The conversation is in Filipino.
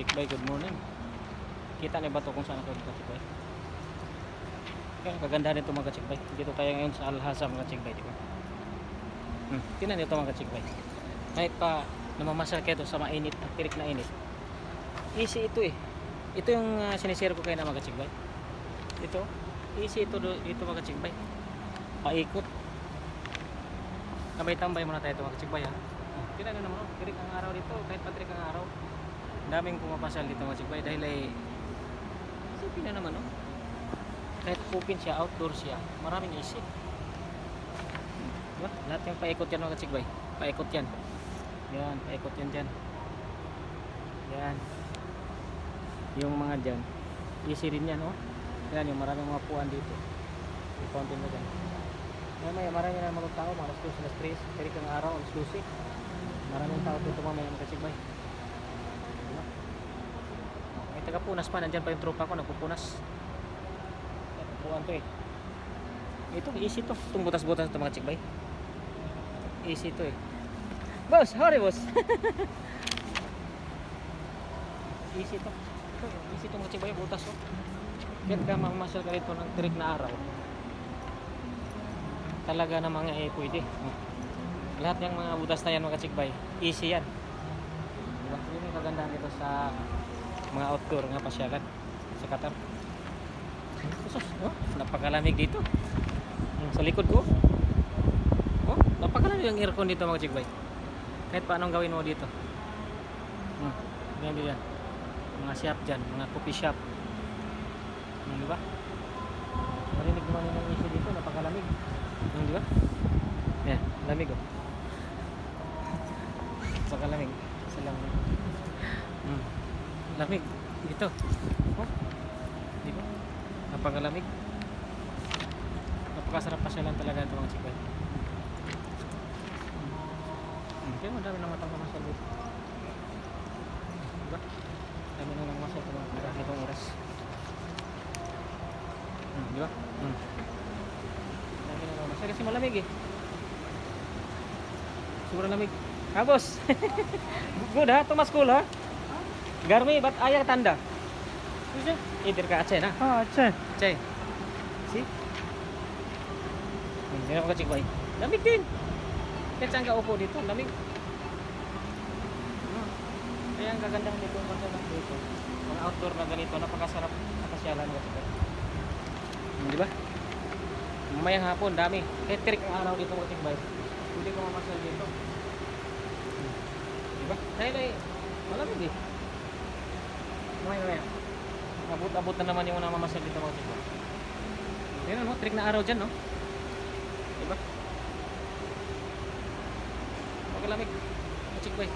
Chikbay, good morning. Kita niyo ba to kung saan ako mga Chikbay? Kaya kaganda nito mga Chikbay. Dito tayo ngayon sa Alhasa mga Chikbay, di ba? Tingnan niyo ito mga Chikbay. Kahit pa namamasal kayo sa mainit, tirik na init. Easy ito eh. Ito yung sinishare ko kayo na mga Chikbay. Ito, easy ito dito mga Chikbay. Paikot. Tambay-tambay muna tayo ito mga Chikbay ha. Tingnan niyo naman, tirik ang araw dito, kahit pa tirik ang araw. Daming pumapasal dito mga Chikbay dahil ay isipin na naman kahit open siya, outdoor siya, maraming isip, diba? Lahat yung paikot yan mga Chikbay, paikot yan, yan, paikot yan dyan, yan, yung mga dyan easy rin yan yan yung maraming mga puan dito, yung fountain na dyan. Mamaya marami na mga tao, mga alas 2, alas 3, tirik ang araw, alas 12, maraming tao dito mamaya mga Chikbay. May taga-punas pa, nandyan pa yung tropa ko, nagpupunas. Buwan to eh. Ito, easy to. Itong butas-butas ito mga Chikbay. Easy to eh. Boss, hurry boss. Easy to. Easy to mga Chikbay, butas oh. Kahit ka mamamasal ka rito ng tirik na araw, talaga namang pwede. Lahat ng mga butas na yan mga Chikbay, easy yan. Diba? Yun yung kagandahan dito sa mga outdoor nga pasyalan sa Qatar. Sus, napakalamig dito. Sa likod ko. Napakalamig ang aircon dito mga Chikbay. Kahit pa anong gawin mo dito. Ganyan din yan. Mga shop dyan, mga coffee shop. Di ba? Marinig naman yung issue dito, napakalamig. Di ba? Yan, lamig oh. Napakalamig. Isa lang. Lamig dito. Di ba? Napakalamig. Napakasarap pasyalan talaga ito mga Chikbay. Kaya madami nang matang mamasal dito. Di ba? Dami nang mamasal itong oras. Di ba? Dami nang mamasal kasi malamig eh. Sobrang lamig. Boss. Good ha? Tumas cool ha? Garmi, ba't ayaw tanda? Idir ka Aceh na? Aceh. Aceh. See? Hindi na mga Chikbay. Lamig din. Kahit saan ka upo dito, lamig. Kaya ang gagandang dito, dito. Mga outdoor na ganito, napakasarap nakasyalan mga Chikbay. Di ba? Mamayang hapon, dami. Kahit tirik ang araw dito mga Chikbay, hindi ko mamasal dito. Di ba? Dahil ay malamig eh. Mamaya. Abot-abot na naman yung namamasal dito mga Chikbay. Yan no, trick na araw dyan no. Diba? Pagkalamig mga Chikbay.